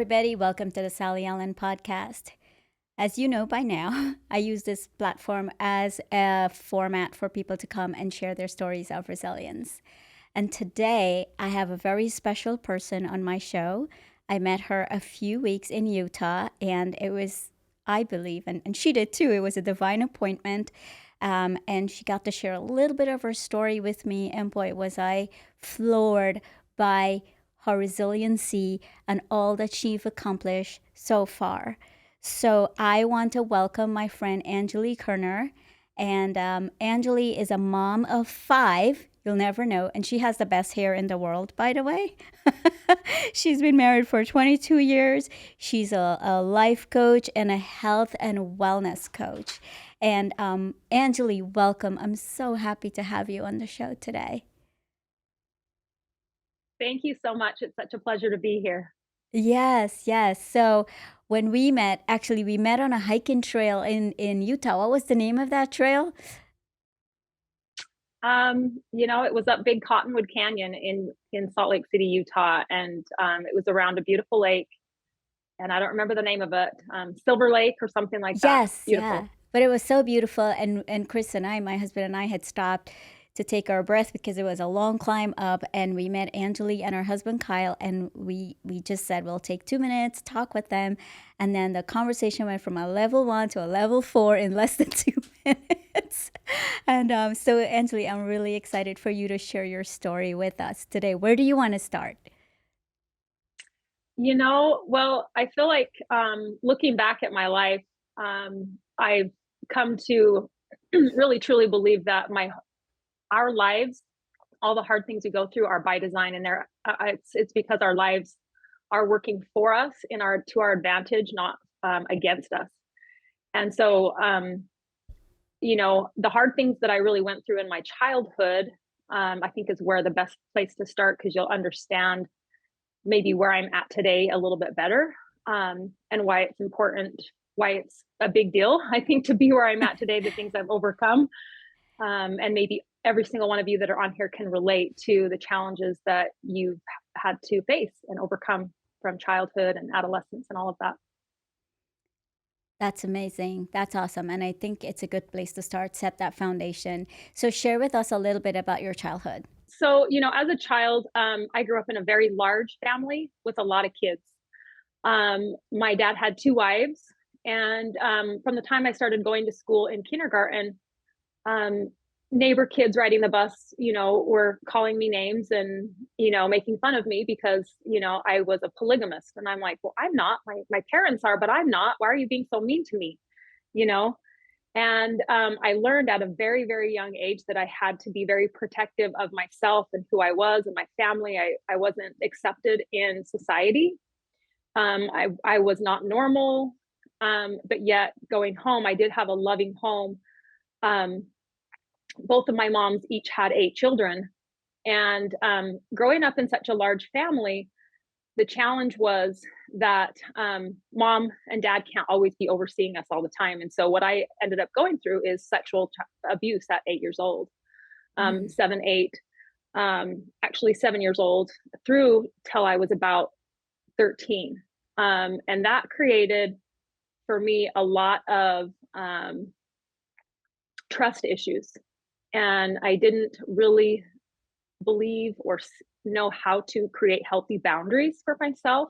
everybody. Welcome to the Sally Ellen podcast. As you know by now, I use this platform as a format for people to come and share their stories of resilience. And today, I have a very special person on my show. I met her a few weeks in Utah, and it was, I believe, and she did too, it was a divine appointment. And she got to share a little bit of her story with me. And boy, was I floored by her resiliency and all that she's accomplished so far. So I want to welcome my friend Angellee Koerner. And Angellee is a mom of 5. You'll never know. And she has the best hair in the world, by the way. She's been married for 22 years. She's a life coach and a health and wellness coach. And Angellee, welcome. I'm so happy to have you on the show today. Thank you so much. It's such a pleasure to be here. Yes, yes. So when we met, actually, we met on a hiking trail in Utah. What was the name of that trail? It was up Big Cottonwood Canyon in Salt Lake City, Utah, and it was around a beautiful lake. And I don't remember the name of it, Silver Lake or something like that. Yes, yeah. Beautiful. But it was so beautiful. And Chris and I, my husband and I, had stopped to take our breath because it was a long climb up. And we met Angellee and her husband Kyle, and we just said we'll take 2 minutes, talk with them, and then the conversation went from a level 1 to a level 4 in less than 2 minutes. And so Angellee, I'm really excited for you to share your story with us today. Where do you want to start? Well, I feel like looking back at my life, I've come to really truly believe that our lives, all the hard things we go through, are by design, and it's because our lives are working for us to our advantage, not against us. And so, the hard things that I really went through in my childhood, I think is where the best place to start, because you'll understand maybe where I'm at today a little bit better, and why it's important, why it's a big deal, I think, to be where I'm at today, the things I've overcome. And maybe every single one of you that are on here can relate to the challenges that you've had to face and overcome from childhood and adolescence and all of that. That's amazing. That's awesome. And I think it's a good place to start, set that foundation. So share with us a little bit about your childhood. So, as a child, I grew up in a very large family with a lot of kids. My dad had 2 wives, and from the time I started going to school in kindergarten, um, neighbor kids riding the bus, were calling me names and, making fun of me because, I was a polygamist. And I'm like, well, I'm not. My parents are, but I'm not. Why are you being so mean to me? You know? And I learned at a very, very young age that I had to be very protective of myself and who I was and my family. I wasn't accepted in society. I was not normal. But yet, going home, I did have a loving home. Um, Both of my moms each had 8 children. And growing up in such a large family, the challenge was that mom and dad can't always be overseeing us all the time. And so what I ended up going through is sexual abuse at 8 years old, Mm. 7, 8, actually 7 years old, through till I was about 13. And that created for me a lot of trust issues. And I didn't really believe or know how to create healthy boundaries for myself,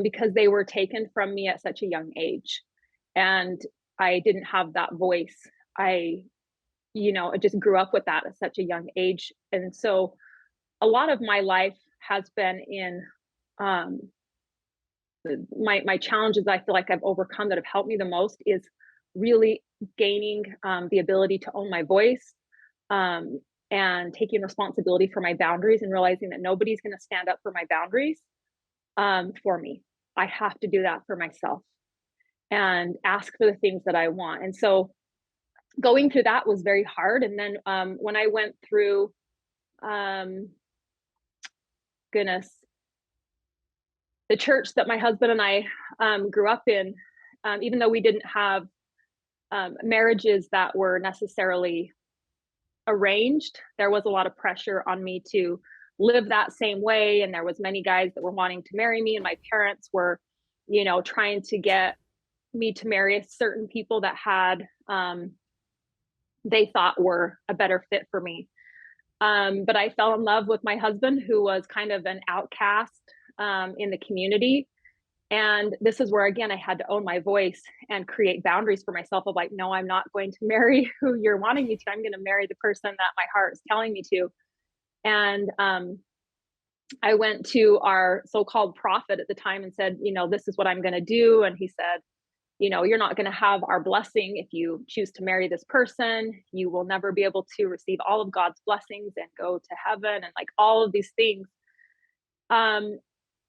because they were taken from me at such a young age. And I didn't have that voice. I just grew up with that at such a young age. And so a lot of my life has been in um, my challenges I feel like I've overcome that have helped me the most is really gaining the ability to own my voice, um, and taking responsibility for my boundaries and realizing that nobody's going to stand up for my boundaries for me. I have to do that for myself and ask for the things that I want. And so going through that was very hard. And then when I went through, um, goodness, the church that my husband and I grew up in, even though we didn't have marriages that were necessarily arranged, there was a lot of pressure on me to live that same way. And there was many guys that were wanting to marry me, and my parents were, trying to get me to marry certain people that had, they thought were a better fit for me. But I fell in love with my husband, who was kind of an outcast in the community. And this is where, again, I had to own my voice and create boundaries for myself of like, no, I'm not going to marry who you're wanting me to. I'm going to marry the person that my heart is telling me to. And I went to our so-called prophet at the time and said, this is what I'm going to do. And he said, you're not going to have our blessing if you choose to marry this person. You will never be able to receive all of God's blessings and go to heaven and like all of these things.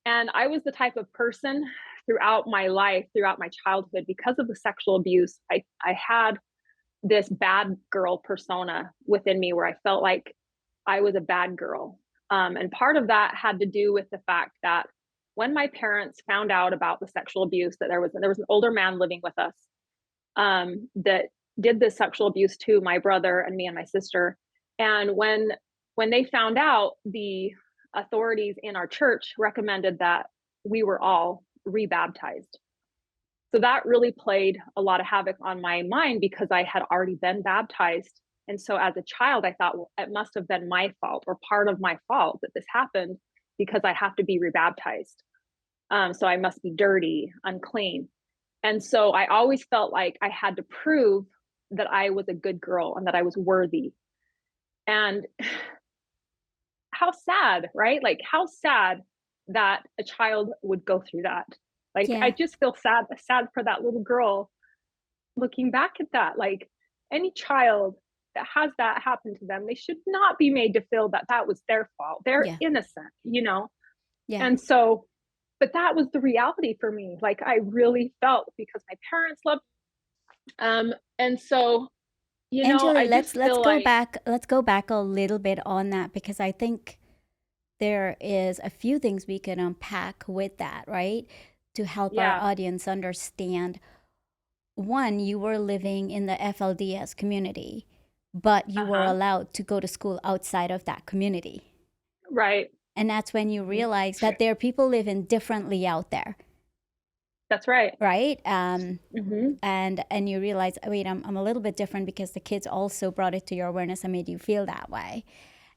And I was the type of person throughout my life, throughout my childhood, because of the sexual abuse, I had this bad girl persona within me where I felt like I was a bad girl. And part of that had to do with the fact that when my parents found out about the sexual abuse, that there was an older man living with us that did this sexual abuse to my brother and me and my sister. And when they found out, the authorities in our church recommended that we were all rebaptized. So that really played a lot of havoc on my mind because I had already been baptized. And so as a child, I thought, well, it must have been my fault or part of my fault that this happened because I have to be rebaptized. So I must be dirty, unclean. And so I always felt like I had to prove that I was a good girl and that I was worthy. And how sad, right? Like how sad that a child would go through that. Like I Yeah. just feel sad for that little girl looking back at that. Like any child that has that happen to them, they should not be made to feel that that was their fault. They're Yeah. innocent, Yeah. And so, but that was the reality for me. Like I really felt because my parents loved, and so, Angellee, I just let's feel go like, back. Let's go back a little bit on that because I think there is a few things we can unpack with that, right? To help our yeah, audience understand. One, you were living in the FLDS community, but you were uh-huh, allowed to go to school outside of that community. right. And that's when you Mhm. realize that there are people living differently out there, That's right. right? Hmm. And you realize, wait, I'm a little bit different because the kids also brought it to your awareness and made you feel that way.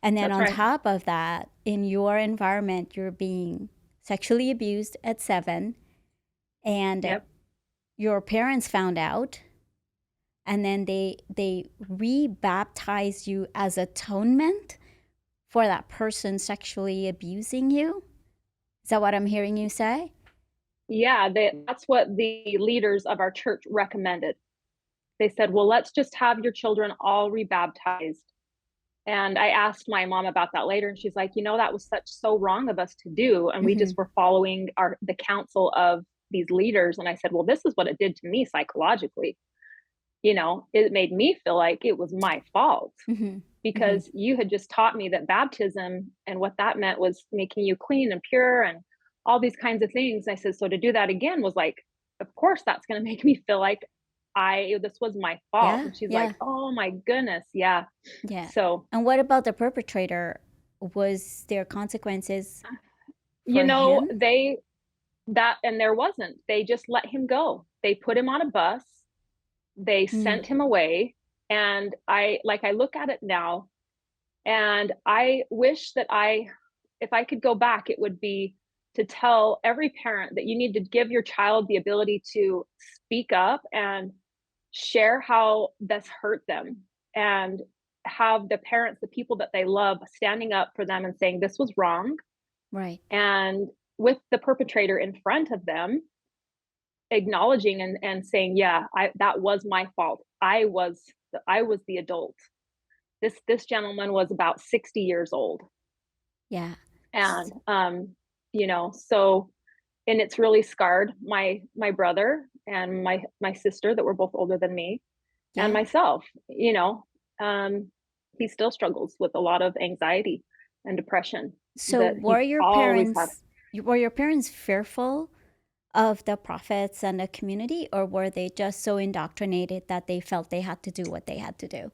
And then That's on right. top of that, in your environment, you're being sexually abused at 7, and Yep. your parents found out, and then they rebaptized you as atonement for that person sexually abusing you. Is that what I'm hearing you say? Yeah, that's what the leaders of our church recommended. They said, well, let's just have your children all rebaptized. And I asked my mom about that later, and she's like, that was so wrong of us to do. And we Mm-hmm. just were following the counsel of these leaders. And I said, well, this is what it did to me psychologically. It made me feel like it was my fault Mm-hmm. Mm-hmm. because you had just taught me that baptism and what that meant was making you clean and pure and all these kinds of things. And I said, so to do that again was like, of course, that's going to make me feel like this was my fault. Yeah, And she's like, yeah, oh my goodness. Yeah. yeah. So, And what about the perpetrator? Was there consequences you for know, him? they, that, and there wasn't, they just let him go. They put him on a bus, they Mm, sent him away. And I look at it now and I wish that if I could go back, it would be to tell every parent that you need to give your child the ability to speak up and share how this hurt them and have the parents, the people that they love, standing up for them and saying this was wrong. right. And with the perpetrator in front of them, acknowledging and saying, yeah, that was my fault. I was the adult. This gentleman was about 60 years old. Yeah. And so, and it's really scarred my brother and my sister that were both older than me and Yeah. myself. Um he still struggles with a lot of anxiety and depression So that he's always had. were your parents fearful of the prophets and the community, or were they just so indoctrinated that they felt they had to do what they had to do?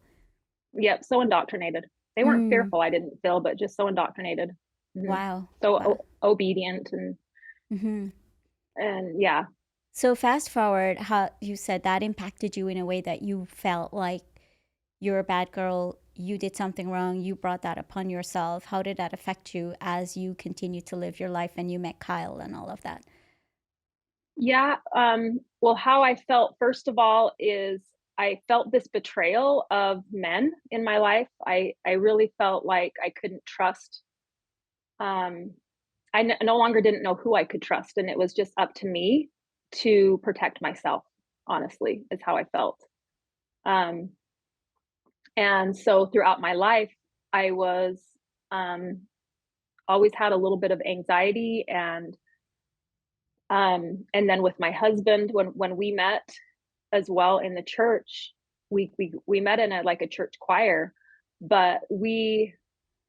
Yep, so indoctrinated. They weren't Mm, fearful, I didn't feel, but just so indoctrinated. Mhm. Wow. So Wow. obedient Hmm. and yeah. So fast forward, how you said that impacted you in a way that you felt like you're a bad girl, you did something wrong, you brought that upon yourself. How did that affect you as you continued to live your life and you met Kyle and all of that? Yeah, well, how I felt, first of all, is I felt this betrayal of men in my life. I really felt like I couldn't trust, um, no longer didn't know who I could trust, and it was just up to me to protect myself, honestly, is how I felt. Um, and so throughout my life, I was, um, always had a little bit of anxiety and then with my husband, when we met as well in the church, we met in a like a church choir, but we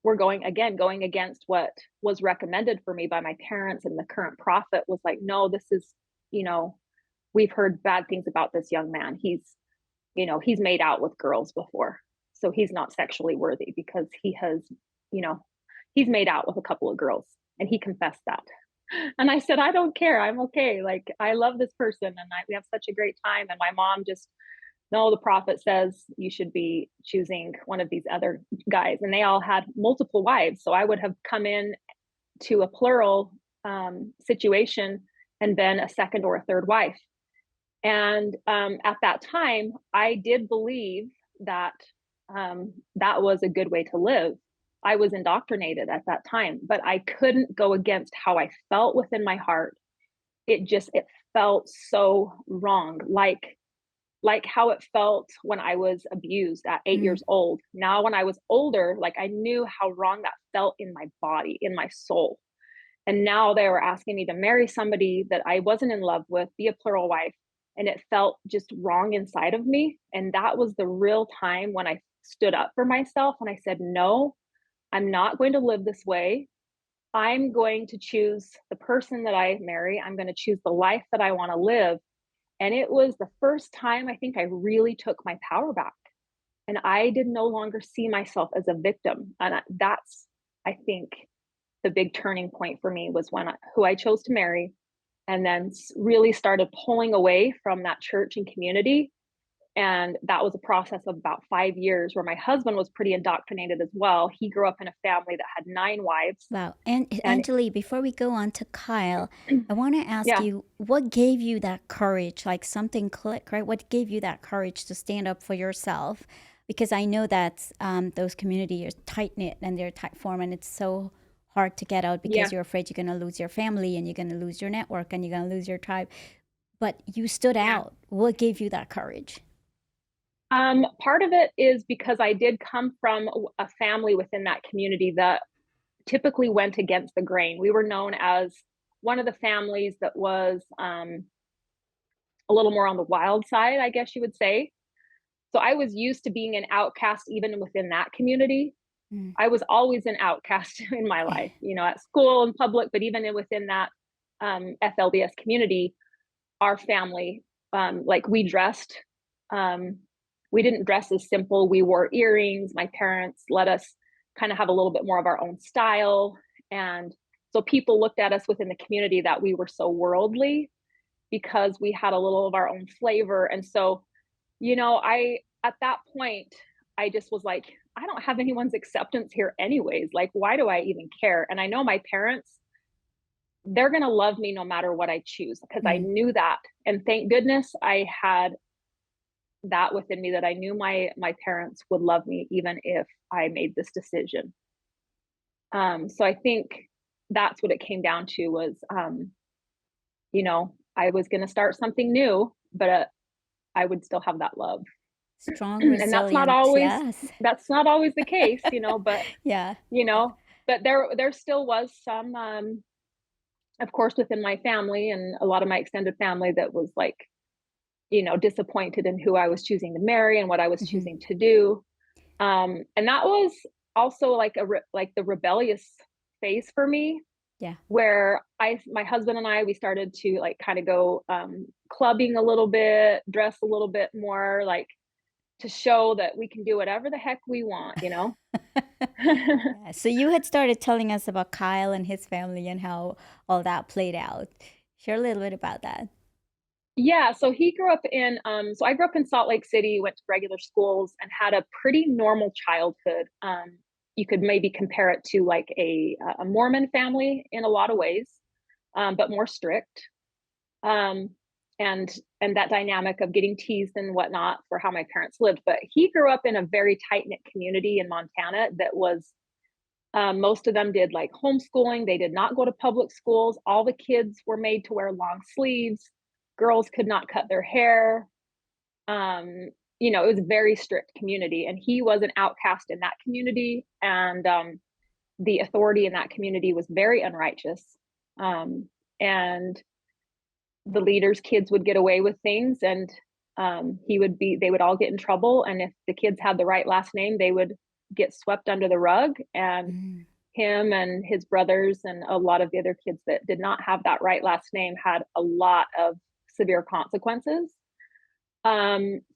were going against what was recommended for me by my parents, and the current prophet was like, no, this is, you know, we've heard bad things about this young man. He's made out with girls before, so he's not sexually worthy because he has, you know, he's made out with a couple of girls, and he confessed that. And I said, I don't care. I'm okay. Like, I love this person and we have such a great time. And my mom just, no, the prophet says you should be choosing one of these other guys. And they all had multiple wives. So I would have come in to a plural situation and been a second or a third wife. And at that time, I did believe that that was a good way to live. I was indoctrinated at that time, but I couldn't go against how I felt within my heart. It felt so wrong, like how it felt when I was abused at 8 Mm. years old. Now when I was older, like I knew how wrong that felt in my body, in my soul. And now they were asking me to marry somebody that I wasn't in love with, be a plural wife, and it felt just wrong inside of me. And that was the real time when I stood up for myself and I said, "No, I'm not going to live this way. I'm going to choose the person that I marry. I'm going to choose the life that I want to live." And it was the first time I think I really took my power back. And I did no longer see myself as a victim. And that's, I think, the big turning point for me was who I chose to marry, and then really started pulling away from that church and community. And that was a process of about 5 years where my husband was pretty indoctrinated as well. He grew up in a family that had 9 wives. Wow. And And Angellee, before we go on to Kyle, I want to ask yeah, you what gave you that courage? Like something click, right? What gave you that courage to stand up for yourself? Because I know that those communities are tight knit and they're tight form, and it's so hard to get out yeah. because you're afraid you're going to lose your family and you're going to lose your network and you're going to lose your tribe. But you stood Yeah. out. What gave you that courage? Part of it is because I did come from a family within that community that typically went against the grain. We were known as one of the families that was a little more on the wild side, I guess you would say. So I was used to being an outcast even within that community. Mm. I was always an outcast in my life, at school and public, but even within that FLDS community, our family, like um, we didn't dress as simple. We wore earrings. My parents let us kind of have a little bit more of our own style. And so people looked at us within the community that we were so worldly because we had a little of our own flavor. And so, at that point, I just was like, I don't have anyone's acceptance here, anyways. Like, why do I even care? And I know my parents, they're going to love me no matter what I choose because I Mm. knew that. And thank goodness I had that within me that I knew my parents would love me even if I made this decision. So I think that's what it came down to was, I was going to start something new, but I would still have that love. Strong And resilience. Yes. that's not always the case, but Yeah. you Yeah. know, but there still was some of course within my family and a lot of my extended family that was like, disappointed in who I was choosing to marry and what I was Hmm. choosing to do. And that was also like like the rebellious phase for me Yeah. where my husband and I we started to like kind of go clubbing a little bit, dress a little bit more like to show that we can do whatever the heck we want, you know? Yeah. So you had started telling us about Kyle and his family and how all that played out. Share a little bit about that. Yeah, so he grew up in so I grew up in Salt Lake City, went to regular schools and had a pretty normal childhood. You could maybe compare it to like a Mormon family in a lot of ways, but more strict. Um, and that dynamic of getting teased and whatnot for how my parents lived. But he grew up in a very tight knit community in Montana that was most of them did like homeschooling. They did not go to public schools. All the kids were made to wear long sleeves. Girls could not cut their hair. Um, it was a very strict community, and he was an outcast in that community. And the authority in that community was very unrighteous. And the leaders' kids would get away with things, and they would all get in trouble. And if the kids had the right last name, they would get swept under the rug. And Mm. him and his brothers and a lot of the other kids that did not have that right last name had a lot of severe consequences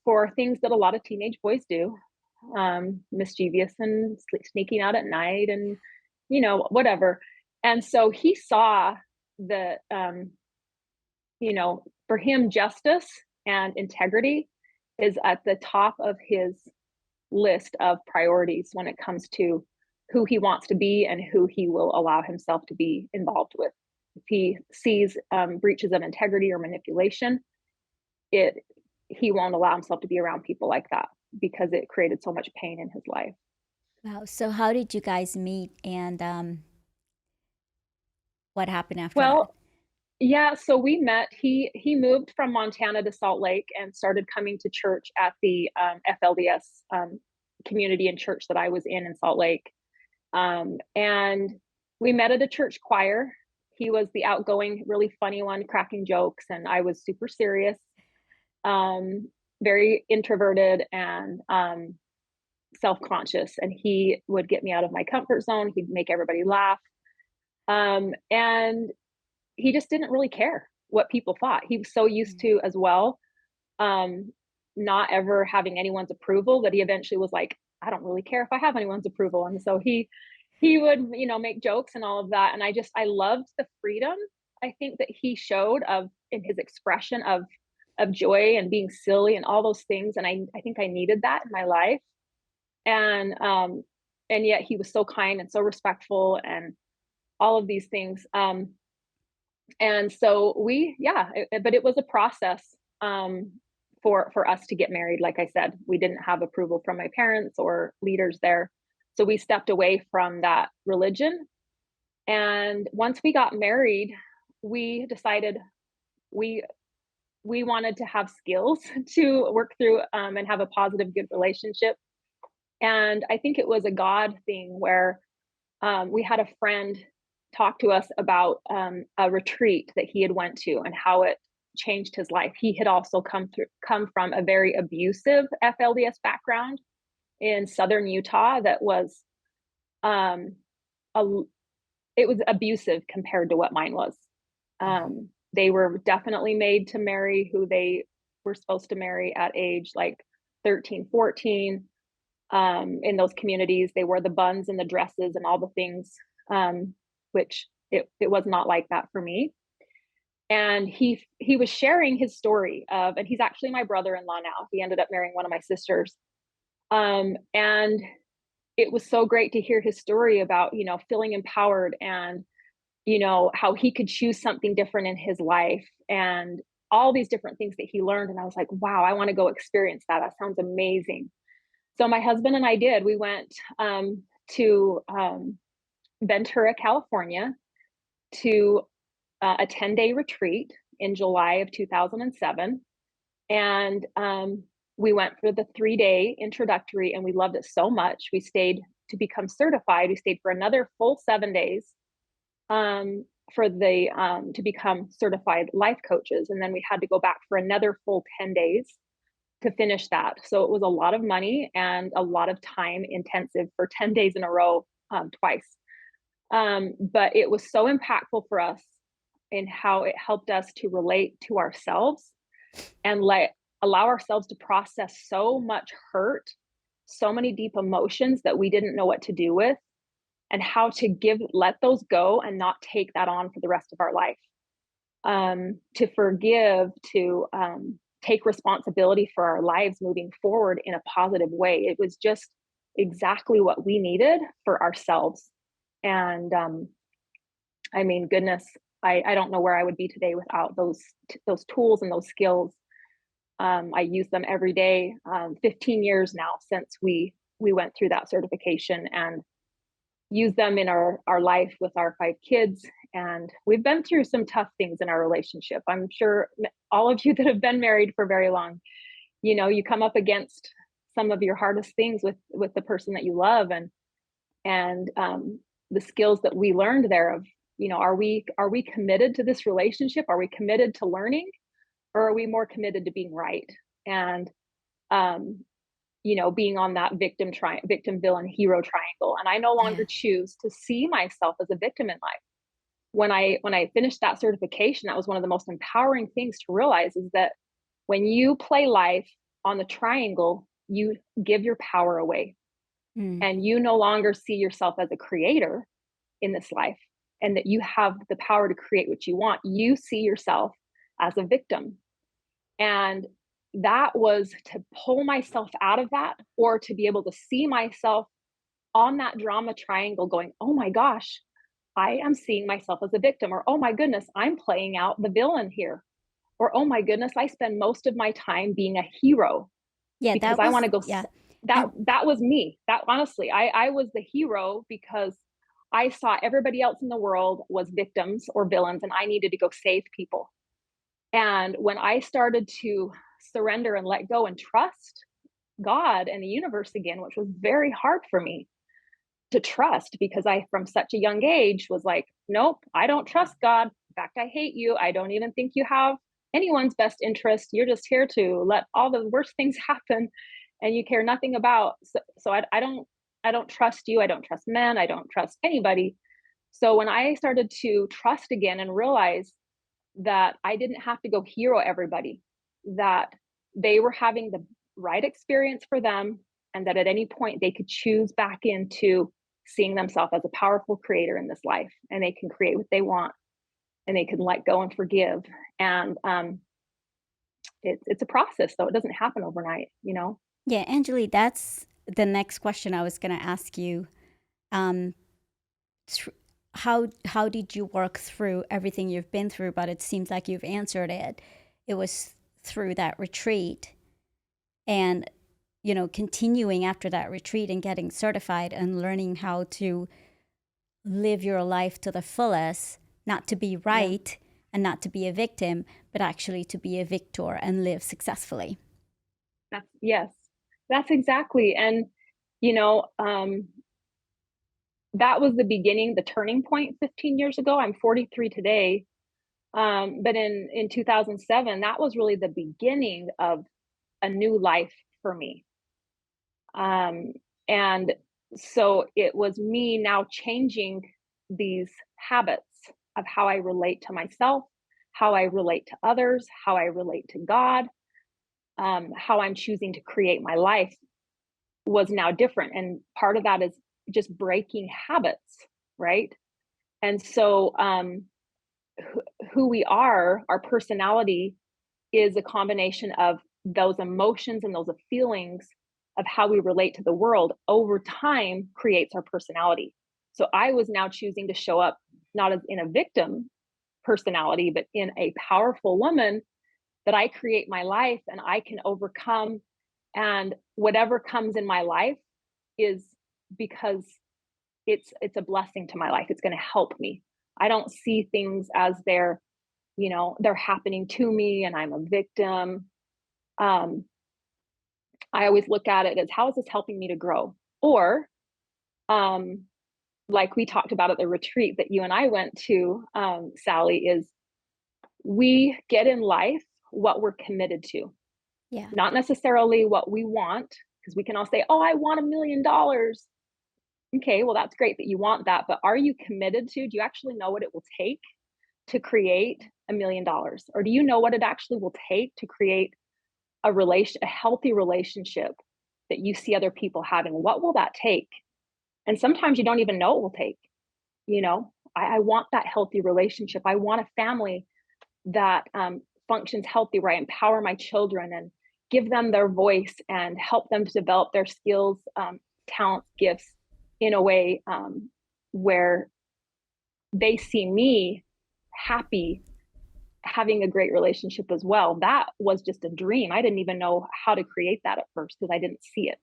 for things that a lot of teenage boys do, mischievous and sneaking out at night and, whatever. And so he saw the, for him, justice and integrity is at the top of his list of priorities when it comes to who he wants to be and who he will allow himself to be involved with. If he sees breaches of integrity or manipulation, it he won't allow himself to be around people like that because it created so much pain in his life. Wow. So how did you guys meet and what happened after that? Well, yeah, so we met. He moved from Montana to Salt Lake and started coming to church at the FLDS community and church that I was in Salt Lake. And we met at a church choir. He was the outgoing, really funny one, cracking jokes, and I was super serious, very introverted and self-conscious. And he would get me out of my comfort zone. He'd make everybody laugh, and he just didn't really care what people thought. He was so used Mm. to as well, um, not ever having anyone's approval that he eventually was like, I don't really care if I have anyone's approval. And so he would, make jokes and all of that. And I loved the freedom I think that he showed of in his expression of joy and being silly and all those things. And I think I needed that in my life. And yet he was so kind and so respectful and all of these things. And so but it was a process for us to get married. Like I said, we didn't have approval from my parents or leaders there, so we stepped away from that religion. And once we got married, we decided we we wanted to have skills to work through and have a positive, good relationship. And I think it was a God thing where we had a friend talk to us about a retreat that he had went to and how it changed his life. He had also come from a very abusive FLDS background in southern Utah that was um, a, it was abusive compared to what mine was. They were definitely made to marry who they were supposed to marry at age like 13, 14. In those communities, they wore the buns and the dresses and all the things, which it was not like that for me. And he was sharing his story and he's actually my brother-in-law now. He ended up marrying one of my sisters. And it was so great to hear his story about, feeling empowered and, how he could choose something different in his life and all these different things that he learned. And I was like, wow, I want to go experience that. That sounds amazing. So my husband and I did. We went to Ventura, California, to a 10-day retreat in July of 2007, and we went for the 3-day introductory, and we loved it so much. We stayed to become certified. We stayed for another full 7 days for the to become certified life coaches, and then we had to go back for another full 10 days to finish that. So it was a lot of money and a lot of time intensive for 10 days in a row, twice. But it was so impactful for us in how it helped us to relate to ourselves and allow ourselves to process so much hurt, so many deep emotions that we didn't know what to do with, and how to let those go and not take that on for the rest of our life. To forgive, to take responsibility for our lives moving forward in a positive way. It was just exactly what we needed for ourselves. And I mean, goodness, I don't know where I would be today without those tools and those skills. I use them every day. 15 years now since we went through that certification, and use them in our life with our 5 kids. And we've been through some tough things in our relationship. I'm sure all of you that have been married for very long, you come up against some of your hardest things with the person that you love, and the skills that we learned there of, are we committed to this relationship? Are we committed to learning, or are we more committed to being right? And um, being on that victim, villain, hero triangle. And I no Yeah. longer choose to see myself as a victim in life. When I finished that certification, that was one of the most empowering things to realize, is that when you play life on the triangle, you give your power away, Mm. and you no longer see yourself as a creator in this life, and that you have the power to create what you want. You see yourself as a victim. And that was to pull myself out of that, or to be able to see myself on that drama triangle going, oh my gosh, I am seeing myself as a victim, or oh my goodness, I'm playing out the villain here, or oh my goodness, I spend most of my time being a hero Yeah, because that I was want to go. yeah. That And that was me. That honestly, I was the hero because I saw everybody else in the world was victims or villains, and I needed to go save people. And when I started to surrender and let go and trust God and the universe again, which was very hard for me to trust, because I, from such a young age, was like, nope, I don't trust God. In fact, I hate you. I don't even think you have anyone's best interest. You're just here to let all the worst things happen, and you care nothing about. So I don't trust you. I don't trust men. I don't trust anybody. So when I started to trust again and realize that I didn't have to go hero everybody, that they were having the right experience for them, and that at any point they could choose back into seeing themselves as a powerful creator in this life, and they can create what they want, and they can let go and forgive. And it's a process, though. It doesn't happen overnight. yeah, Angellee, that's the next question I was going to ask you. Um, thr- how did you work through everything you've been through? But it seems like you've answered it. It was through that retreat, and continuing after that retreat and getting certified and learning how to live your life to the fullest, not to be Yeah, right and not to be a victim, but actually to be a victor and live successfully. yes, that's exactly. And you know, that was the beginning, the turning point 15 years ago. I'm 43 today. But in 2007, that was really the beginning of a new life for me. Um, and so it was me now changing these habits of how I relate to myself, how I relate to others, how I relate to God, how I'm choosing to create my life was now different. And part of that is just breaking habits, right? And so who we are, our personality, is a combination of those emotions and those feelings of how we relate to the world over time creates our personality. So I was now choosing to show up not as in a victim personality, but in a powerful woman, that I create my life and I can overcome. And whatever comes in my life is because it's a blessing to my life. It's going to help me. I don't see things as they're happening to me and I'm a victim. um, I always look at it as, how is this helping me to grow? Or, um, like we talked about at the retreat that you and I went to, Sally, is we get in life what we're committed to, Yeah. not necessarily what we want, because we can all say, oh, I want $1 million. Okay, well, that's great that you want that, but are you committed to, do you actually know what it will take to create $1 million? Or do you know what it actually will take to create a healthy relationship that you see other people having, what will that take? And sometimes you don't even know it will take, you know? I want that healthy relationship. I want a family that functions healthy, where I empower my children and give them their voice and help them to develop their skills, talents, gifts in a way where they see me happy, having a great relationship as well. That was just a dream. I didn't even know how to create that at first because I didn't see it.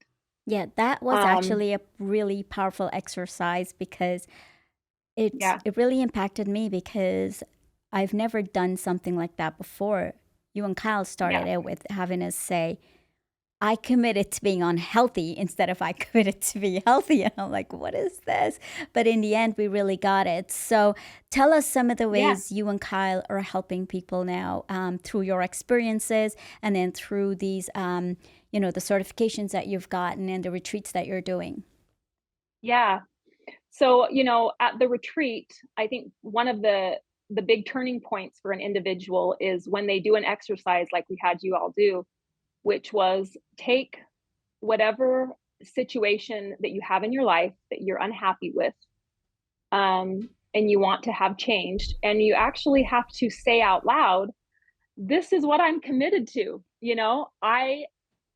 Yeah, that was Um, actually a really powerful exercise because yeah, it really impacted me because I've never done something like that before. You and Kyle started yeah, it with having us say, I committed to being unhealthy instead of I committed to be healthy. And I'm like, what is this? But in the end, we really got it. So tell us some of the yeah. ways you and Kyle are helping people now through your experiences and then through these, the certifications that you've gotten and the retreats that you're doing. Yeah. So, at the retreat, I think one of the big turning points for an individual is when they do an exercise like we had you all do, which was take whatever situation that you have in your life that you're unhappy with, and you want to have changed, and you actually have to say out loud, this is what I'm committed to.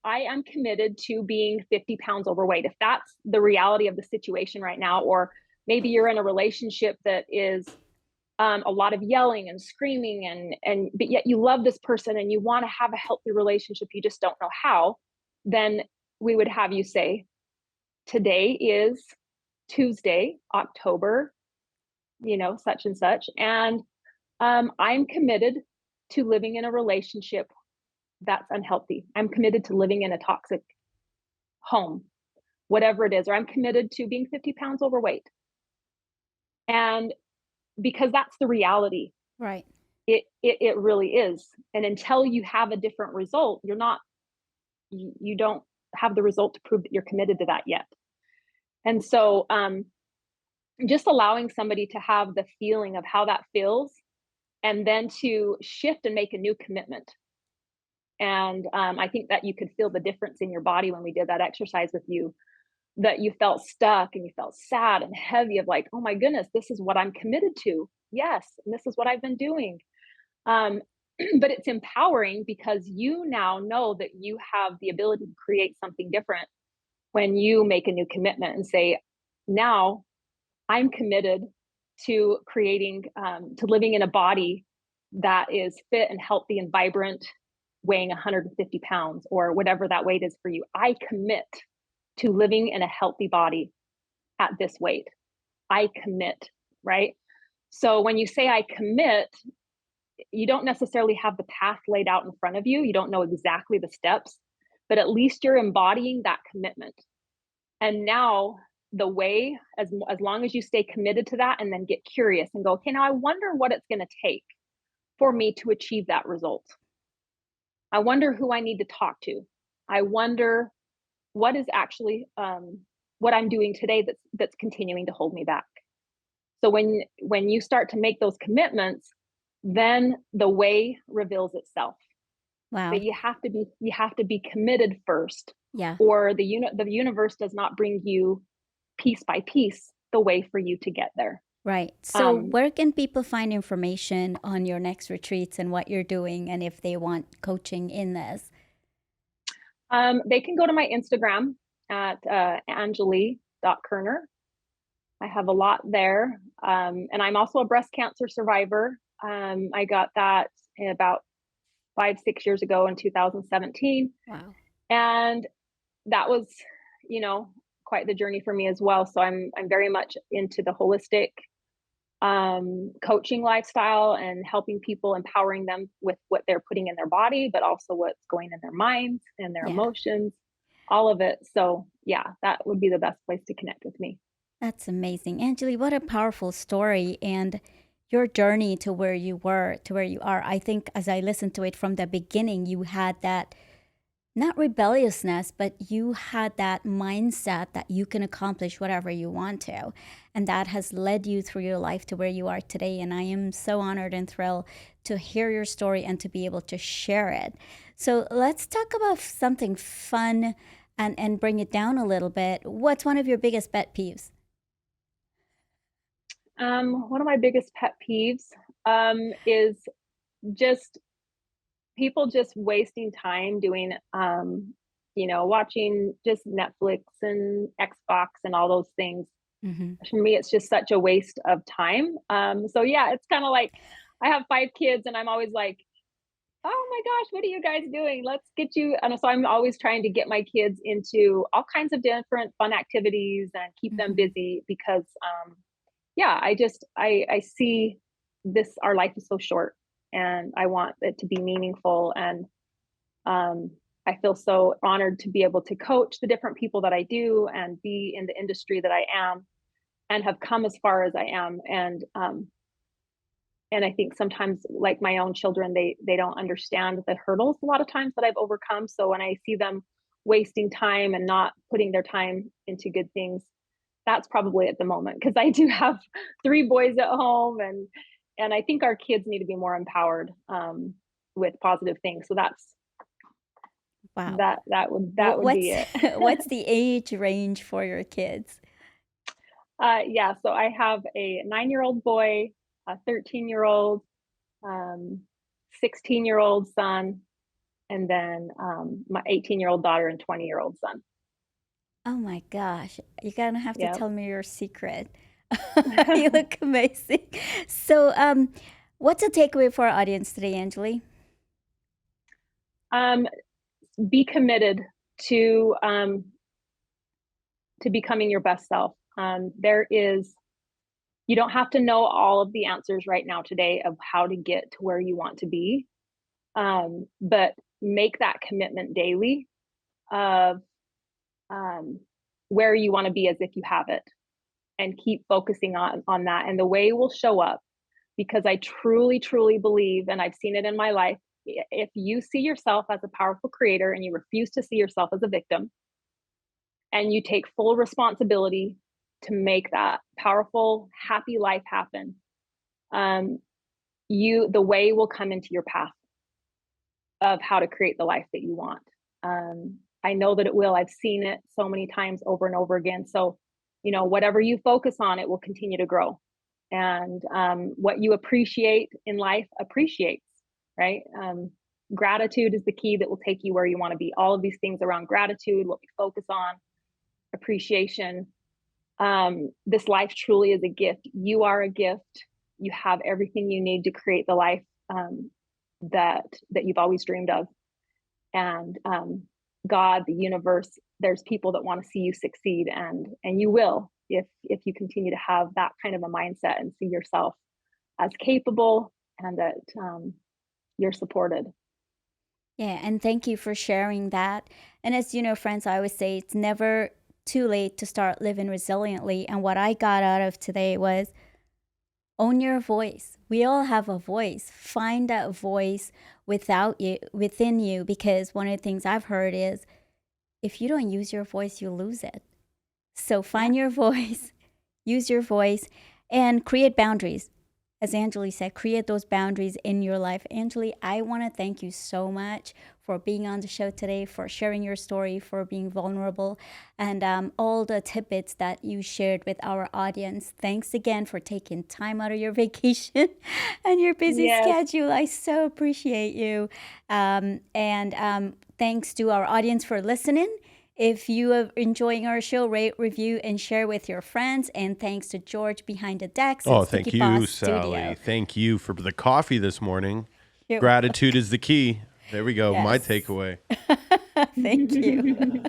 I am committed to being 50 pounds overweight. If that's the reality of the situation right now, or maybe you're in a relationship that is a lot of yelling and screaming, but yet you love this person and you want to have a healthy relationship, you just don't know how, then we would have you say, today is Tuesday, October, such and such, and I'm committed to living in a relationship that's unhealthy. I'm committed to living in a toxic home, whatever it is, or I'm committed to being 50 pounds overweight. And because that's the reality, Right. it really is. And until you have a different result, you don't have the result to prove that you're committed to that yet. And so just allowing somebody to have the feeling of how that feels and then to shift and make a new commitment. And I think that you could feel the difference in your body when we did that exercise with you, that you felt stuck and you felt sad and heavy of like, oh my goodness, this is what I'm committed to. Yes, and this is what I've been doing. Um, but it's empowering because you now know that you have the ability to create something different when you make a new commitment and say, now I'm committed to to living in a body that is fit and healthy and vibrant, weighing 150 pounds or whatever that weight is for you. I commit to living in a healthy body at this weight. I commit, right? So when you say I commit, you don't necessarily have the path laid out in front of you. You don't know exactly the steps, but at least you're embodying that commitment. And now the way, as long as you stay committed to that and then get curious and go, okay, now I wonder what it's going to take for me to achieve that result. I wonder who I need to talk to. I wonder what is actually what I'm doing today that's continuing to hold me back. So when you start to make those commitments, then the way reveals itself. Wow. But you have to be committed first, Yeah. or the universe does not bring you piece by piece the way for you to get there. Right. So, Um, where can people find information on your next retreats and what you're doing, and if they want coaching in this? they can go to my Instagram at Angellee.Koerner. I have a lot there. And I'm also a breast cancer survivor. I got that in about 5, 6 years ago in 2017. Wow. And that was, you know, quite the journey for me as well. So I'm very much into the holistic coaching lifestyle and helping people, empowering them with what they're putting in their body, but also what's going in their minds and their Yeah. emotions, all of it. So yeah, that would be the best place to connect with me. That's amazing. Angellee, what a powerful story. And your journey to where you were, to where you are. I think as I listened to it from the beginning, you had that not rebelliousness, but you had that mindset that you can accomplish whatever you want to. And that has led you through your life to where you are today. And I am so honored and thrilled to hear your story and to be able to share it. So let's talk about something fun and bring it down a little bit. What's one of your biggest pet peeves? One of my biggest pet peeves is just people just wasting time doing, watching just Netflix and Xbox and all those things. Mm-hmm. For me, it's just such a waste of time. So yeah, it's kind of like I have 5 kids and I'm always like, oh my gosh, what are you guys doing? Let's get you. And so I'm always trying to get my kids into all kinds of different fun activities and keep them Mm-hmm. busy because, yeah, I see this, our life is so short and I want it to be meaningful. And I feel so honored to be able to coach the different people that I do and be in the industry that I am and have come as far as I am. And I think sometimes, like my own children, they don't understand the hurdles a lot of times that I've overcome. So when I see them wasting time and not putting their time into good things, that's probably at the moment because I do have 3 boys at home, and I think our kids need to be more empowered with positive things. So Wow. that would be What's it. what's the age range for your kids? Yeah, so I have a 9-year-old boy, a 13-year-old, um, 16-year-old son, and then my 18-year-old daughter and 20-year-old son. Oh my gosh, you're gonna have to Yep. tell me your secret. You look amazing. So, what's a takeaway for our audience today, Angellee? um, be committed to becoming your best self. You don't have to know all of the answers right now today of how to get to where you want to be, but make that commitment daily of um, where you want to be as if you have it, and keep focusing on that. And the way will show up because I truly, truly believe, and I've seen it in my life. If you see yourself as a powerful creator and you refuse to see yourself as a victim, and you take full responsibility to make that powerful, happy life happen, um, the way will come into your path of how to create the life that you want. I know that it will. I've seen it so many times over and over again. So, whatever you focus on, it will continue to grow. And what you appreciate in life appreciates, right? Gratitude is the key that will take you where you want to be. All of these things around gratitude, what we focus on, appreciation. This life truly is a gift. You are a gift. You have everything you need to create the life that you've always dreamed of. And God, the universe, there's people that want to see you succeed, and you will if you continue to have that kind of a mindset and see yourself as capable and that you're supported. Yeah, and thank you for sharing that. And as you know, friends, I always say it's never too late to start living resiliently. And what I got out of today was own your voice. We all have a voice. Find that voice within you, because one of the things I've heard is if you don't use your voice, you lose it. So find your voice, use your voice, and create boundaries. As Angellee said, create those boundaries in your life. Angellee, I want to thank you so much for being on the show today, for sharing your story, for being vulnerable, and all the tidbits that you shared with our audience. Thanks again for taking time out of your vacation and your busy Yes. schedule. I so appreciate you. And thanks to our audience for listening. If you are enjoying our show, rate, review, and share with your friends. And thanks to George behind the decks and Thank Sticky you, Boss Sally. Studio. Thank you for the coffee this morning. You're Gratitude is the key. There we go. My Yes. takeaway. Thank you.